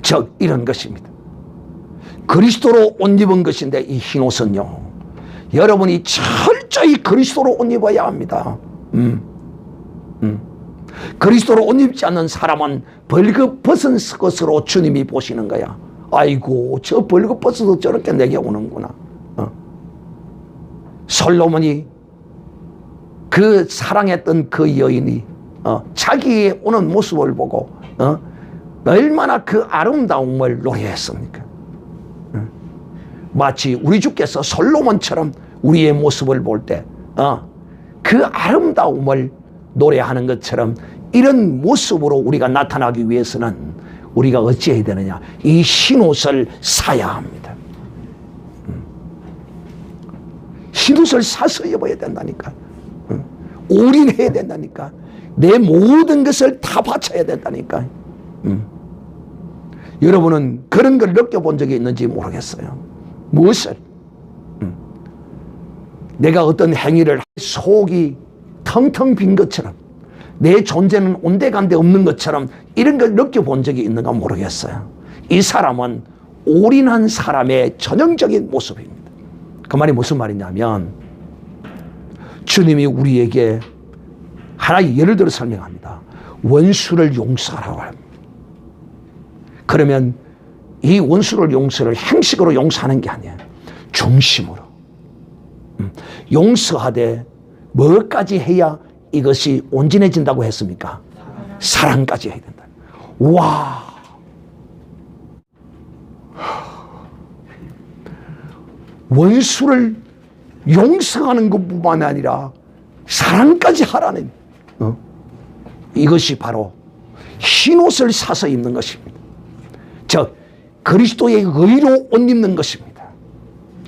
즉 이런 것입니다. 그리스도로 옷 입은 것인데 이 흰옷은요, 여러분이 철저히 그리스도로 옷 입어야 합니다. 그리스도로 옷 입지 않는 사람은 벌거벗은 것으로 주님이 보시는 거야. 아이고, 저 벌거벗어도 저렇게 내게 오는구나. 솔로몬이 그 사랑했던 그 여인이 자기의 오는 모습을 보고 얼마나 그 아름다움을 노래했습니까? 마치 우리 주께서 솔로몬처럼 우리의 모습을 볼 때 그 아름다움을 노래하는 것처럼 이런 모습으로 우리가 나타나기 위해서는 우리가 어찌해야 되느냐? 이 흰옷을 사야 합니다. 흰옷을 사서 입어야 된다니까. 올인해야 된다니까. 내 모든 것을 다 바쳐야 된다니까. 여러분은 그런 걸 느껴본 적이 있는지 모르겠어요. 무엇을? 내가 어떤 행위를 속이 텅텅 빈 것처럼 내 존재는 온데간데 없는 것처럼 이런 걸 느껴본 적이 있는가 모르겠어요. 이 사람은 올인한 사람의 전형적인 모습입니다. 그 말이 무슨 말이냐면 주님이 우리에게 하나의 예를 들어 설명합니다. 원수를 용서하라고 합니다. 그러면 이 원수를 용서를 행식으로 용서하는 게 아니에요. 중심으로. 용서하되 뭐까지 해야 이것이 온전해진다고 했습니까? 사랑까지 해야 된다. 와. 원수를 용서하는 것뿐만 아니라 사랑까지 하라는 이것이 바로 흰옷을 사서 입는 것입니다. 즉 그리스도의 의로 옷 입는 것입니다.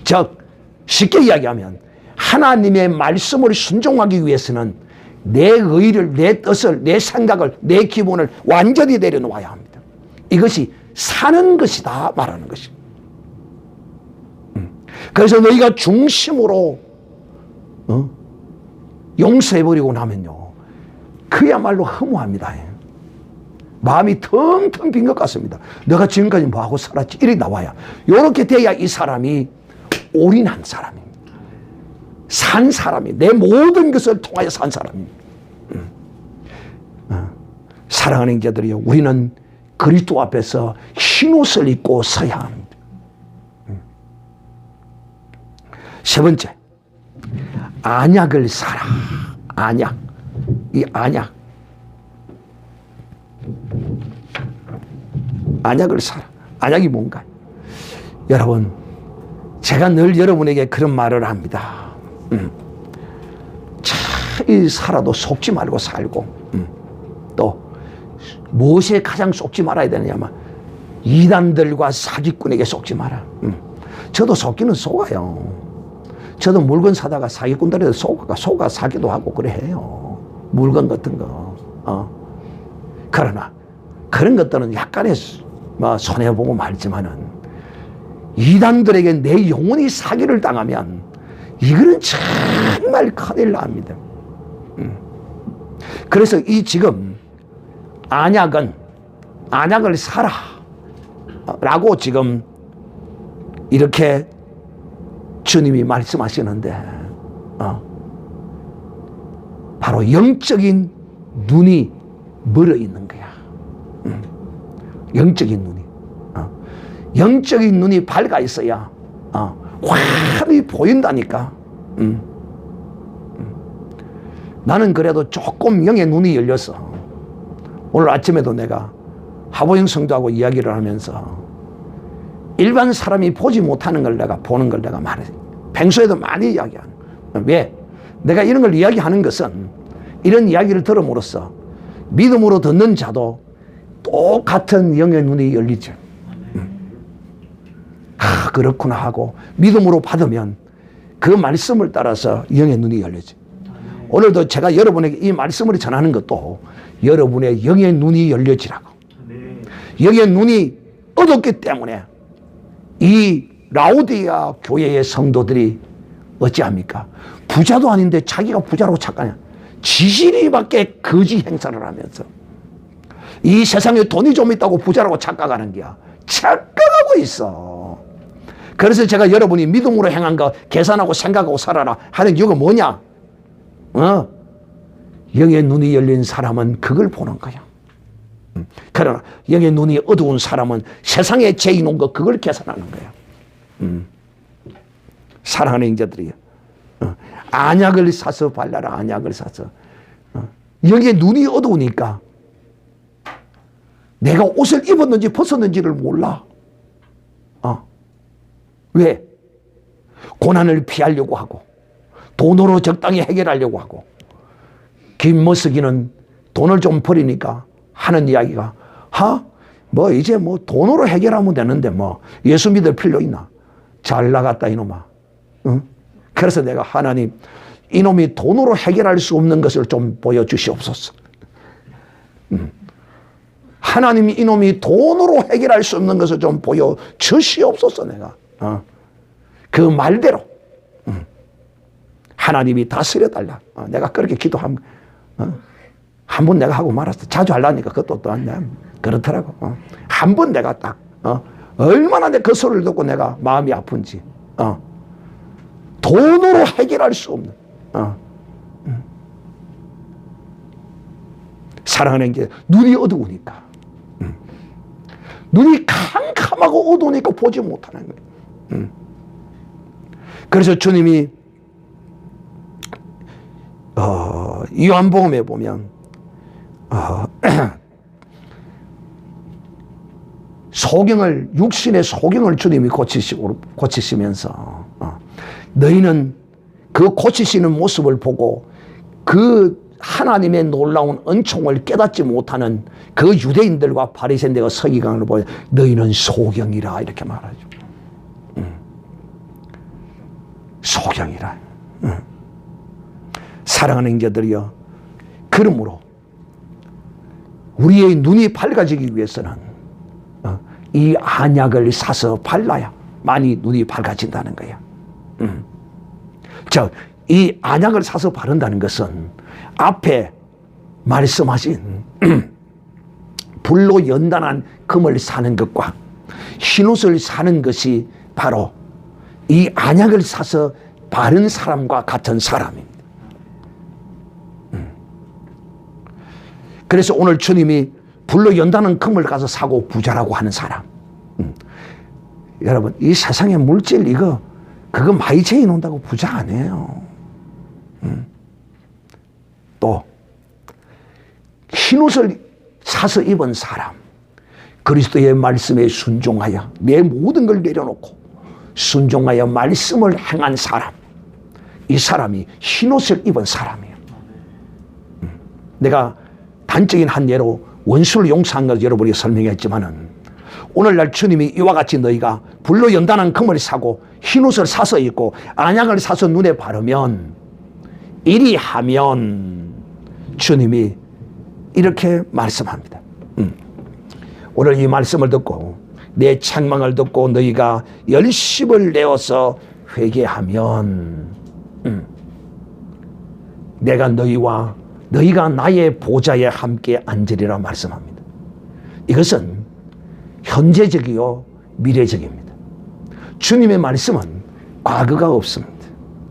즉 쉽게 이야기하면 하나님의 말씀을 순종하기 위해서는 내 의를, 내 뜻을, 내 생각을, 내 기분을 완전히 내려놓아야 합니다. 이것이 사는 것이다 말하는 것입니다. 그래서 너희가 중심으로 용서해버리고 나면요, 그야말로 허무합니다. 마음이 텅텅 빈 것 같습니다. 내가 지금까지 뭐하고 살았지? 이리 나와야. 이렇게 돼야 이 사람이 올인한 사람입니다. 산 사람이, 내 모든 것을 통하여 산 사람입니다. 사랑하는 자들이요, 우리는 그리스도 앞에서 흰옷을 입고 서야 합니다. 세 번째, 안약을 사라. 안약. 이 안약. 안약을 사라. 안약이 뭔가? 여러분, 제가 늘 여러분에게 그런 말을 합니다. 참 살아도 속지 말고 살고, 또 무엇에 가장 속지 말아야 되느냐면 이단들과 사기꾼에게 속지 마라. 저도 속기는 속아요. 저도 물건 사다가 사기꾼들에게 속아 사기도 하고 그래 해요. 물건 같은 거. 그러나 그런 것들은 약간의 손해보고 말지만은 이단들에게 내 영혼이 사기를 당하면 이거는 정말 큰일 납니다. 그래서 이 지금 안약을 사라 라고 지금 이렇게 주님이 말씀하시는데 바로 영적인 눈이 멀어 있는 거야. 영적인 눈이 영적인 눈이 밝아 있어야 환히 보인다니까. 나는 그래도 조금 영의 눈이 열렸어. 오늘 아침에도 내가 하보영 성도하고 이야기를 하면서 일반 사람이 보지 못하는 걸 내가 보는 걸 내가 말해. 평소에도 많이 이야기하는. 왜? 내가 이런 걸 이야기하는 것은 이런 이야기를 들음으로써 믿음으로 듣는 자도 똑같은 영의 눈이 열리죠. 그렇구나 하고 믿음으로 받으면 그 말씀을 따라서 영의 눈이 열리죠. 오늘도 제가 여러분에게 이 말씀을 전하는 것도 여러분의 영의 눈이 열려지라고. 영의 눈이 어둡기 때문에 이 라오디게아 교회의 성도들이 어찌합니까? 부자도 아닌데 자기가 부자라고 착각하냐. 지실이밖에 거지 행사를 하면서 이 세상에 돈이 좀 있다고 부자라고 착각하는 게야. 착각하고 있어. 그래서 제가 여러분이 믿음으로 행한 거 계산하고 생각하고 살아라 하는 이유가 뭐냐? 영의 눈이 열린 사람은 그걸 보는 거야. 그러나 영의 눈이 어두운 사람은 세상에 죄인 거 그걸 계산하는 거야. 사랑하는 형제들이요, 안약을 사서 발라라. 안약을 사서 여기에 눈이 어두우니까 내가 옷을 입었는지 벗었는지를 몰라. 왜? 고난을 피하려고 하고 돈으로 적당히 해결하려고 하고 김머스기는 돈을 좀 버리니까 하는 이야기가 뭐 이제 뭐 돈으로 해결하면 되는데 뭐 예수 믿을 필요 있나? 잘 나갔다 이놈아. 응? 그래서 내가 하나님 이놈이 돈으로 해결할 수 없는 것을 좀 보여주시옵소서. 하나님이 이놈이 돈으로 해결할 수 없는 것을 좀 보여주시옵소서. 내가 그 말대로 하나님이 다스려달라. 내가 그렇게 기도하면 한 번 내가 하고 말았어. 자주 하려니까 그것도 또 그렇더라고. 한 번 내가 딱 얼마나 내 그 소리를 듣고 내가 마음이 아픈지 돈으로 해결할 수 없는 사랑하는 게 눈이 어두우니까 눈이 캄캄하고 어두우니까 보지 못하는 거예요. 그래서 주님이 요한복음에 보면 소경을 육신의 소경을 주님이 고치시면서 너희는 그 고치시는 모습을 보고 그 하나님의 놀라운 은총을 깨닫지 못하는 그 유대인들과 바리새인들과 서기관을 보여 너희는 소경이라 이렇게 말하죠. 소경이라. 사랑하는 자들이여, 그러므로 우리의 눈이 밝아지기 위해서는 이 안약을 사서 발라야 많이 눈이 밝아진다는 거야. 즉, 이 안약을 사서 바른다는 것은 앞에 말씀하신 불로 연단한 금을 사는 것과 흰옷을 사는 것이 바로 이 안약을 사서 바른 사람과 같은 사람입니다. 그래서 오늘 주님이 불로 연다는 금을 가서 사고 부자라고 하는 사람. 여러분, 이 세상의 물질 그거 많이 재이 논다고 부자 안 해요. 또 흰옷을 사서 입은 사람, 그리스도의 말씀에 순종하여 내 모든 걸 내려놓고 순종하여 말씀을 행한 사람, 이 사람이 흰옷을 입은 사람이에요. 내가 단적인 한 예로 원수를 용서한 것을 여러분이 설명했지만은 오늘날 주님이 이와 같이 너희가 불로 연단한 금을 사고 흰옷을 사서 입고 안약을 사서 눈에 바르면 이리 하면 주님이 이렇게 말씀합니다. 오늘 이 말씀을 듣고 내 책망을 듣고 너희가 열심을 내어서 회개하면 내가 너희가 나의 보좌에 함께 앉으리라 말씀합니다. 이것은 현재적이요 미래적입니다. 주님의 말씀은 과거가 없습니다.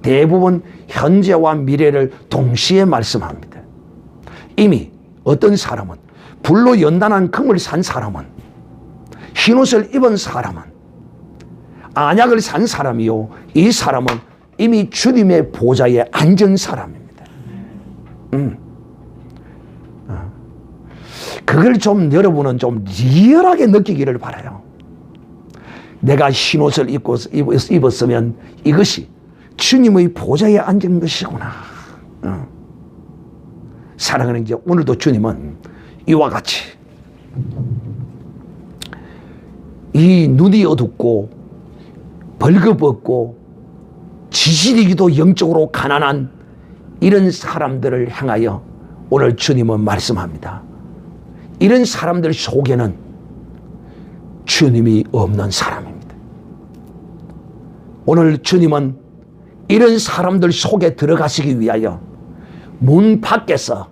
대부분 현재와 미래를 동시에 말씀합니다. 이미 어떤 사람은 불로 연단한 금을 산 사람은, 흰옷을 입은 사람은, 안약을 산 사람이요, 이 사람은 이미 주님의 보좌에 앉은 사람입니다. 그걸 좀 여러분은 좀 리얼하게 느끼기를 바라요. 내가 흰옷을 입었으면 이것이 주님의 보좌에 앉은 것이구나. 사랑하는 이제 오늘도 주님은 이와 같이 이 눈이 어둡고 벌거벗고 지질이기도 영적으로 가난한 이런 사람들을 향하여 오늘 주님은 말씀합니다. 이런 사람들 속에는 주님이 없는 사람입니다. 오늘 주님은 이런 사람들 속에 들어가시기 위하여 문 밖에서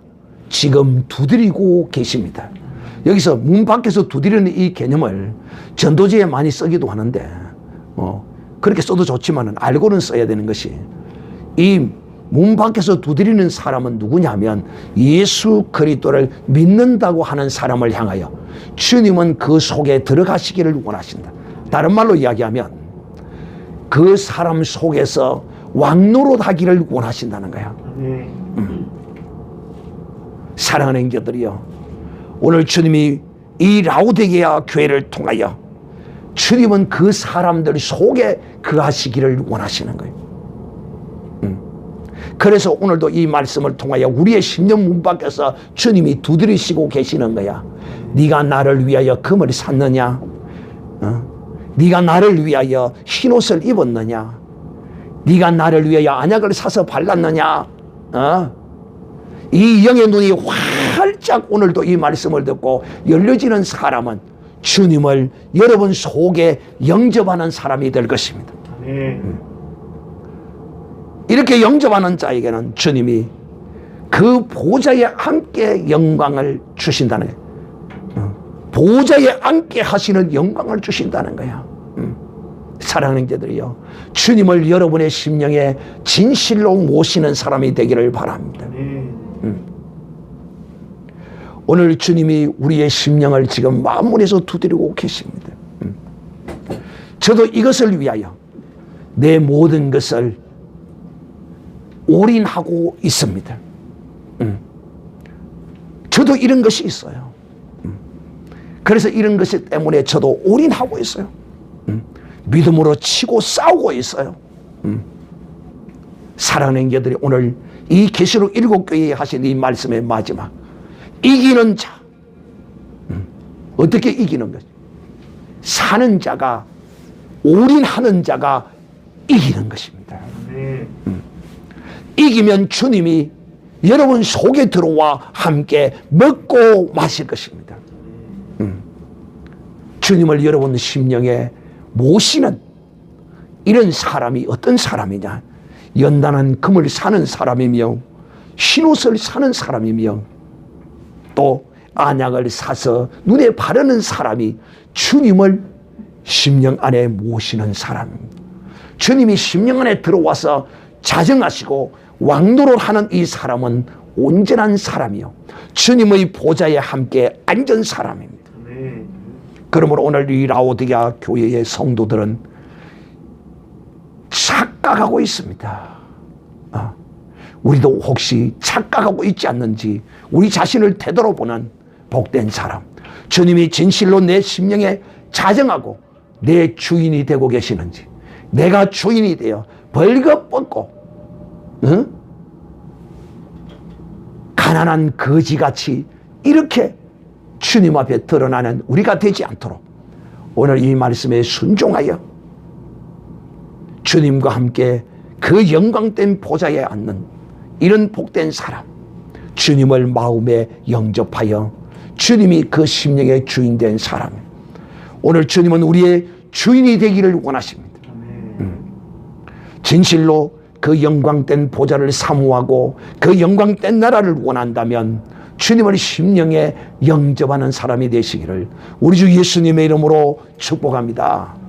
지금 두드리고 계십니다. 여기서 문 밖에서 두드리는 이 개념을 전도지에 많이 쓰기도 하는데 그렇게 써도 좋지만 알고는 써야 되는 것이, 이 문 밖에서 두드리는 사람은 누구냐면 예수 그리스도를 믿는다고 하는 사람을 향하여 주님은 그 속에 들어가시기를 원하신다. 다른 말로 이야기하면 그 사람 속에서 왕노릇하기를 원하신다는 거야. 사랑하는 형제들이요, 오늘 주님이 이 라오디게아 교회를 통하여 주님은 그 사람들 속에 거하시기를 원하시는 거예요. 그래서 오늘도 이 말씀을 통하여 우리의 심령 문 밖에서 주님이 두드리시고 계시는 거야. 네가 나를 위하여 금을 샀느냐? 네가 나를 위하여 흰옷을 입었느냐? 네가 나를 위하여 안약을 사서 발랐느냐? 이 영의 눈이 활짝 오늘도 이 말씀을 듣고 열려지는 사람은 주님을 여러분 속에 영접하는 사람이 될 것입니다. 이렇게 영접하는 자에게는 주님이 그 보좌에 함께 영광을 주신다는 거예요. 보좌에 함께 하시는 영광을 주신다는 거야. 사랑하는 자들이요, 주님을 여러분의 심령에 진실로 모시는 사람이 되기를 바랍니다. 오늘 주님이 우리의 심령을 지금 마음문에서 두드리고 계십니다. 저도 이것을 위하여 내 모든 것을 올인하고 있습니다. 저도 이런 것이 있어요. 그래서 이런 것이 때문에 저도 올인하고 있어요. 믿음으로 치고 싸우고 있어요. 사랑하는 자들이 오늘 이 계시록 7교회에 하신 이 말씀의 마지막, 이기는 자. 어떻게 이기는 거지? 사는 자가, 올인하는 자가 이기는 것입니다. 이기면 주님이 여러분 속에 들어와 함께 먹고 마실 것입니다. 주님을 여러분 심령에 모시는 이런 사람이 어떤 사람이냐? 연단한 금을 사는 사람이며 흰옷을 사는 사람이며 또 안약을 사서 눈에 바르는 사람이 주님을 심령 안에 모시는 사람입니다. 주님이 심령 안에 들어와서 자정하시고 왕노릇하는 이 사람은 온전한 사람이요, 주님의 보좌에 함께 앉은 사람입니다. 그러므로 오늘 이 라오디게아 교회의 성도들은 착각하고 있습니다. 우리도 혹시 착각하고 있지 않는지 우리 자신을 되돌아보는 복된 사람, 주님이 진실로 내 심령에 자정하고 내 주인이 되고 계시는지, 내가 주인이 되어 벌거벗고 가난한 거지같이 이렇게 주님 앞에 드러나는 우리가 되지 않도록 오늘 이 말씀에 순종하여 주님과 함께 그 영광된 보좌에 앉는 이런 복된 사람, 주님을 마음에 영접하여 주님이 그 심령의 주인 된 사람, 오늘 주님은 우리의 주인이 되기를 원하십니다. 진실로 그 영광된 보좌를 사모하고 그 영광된 나라를 원한다면 주님을 심령에 영접하는 사람이 되시기를 우리 주 예수님의 이름으로 축복합니다.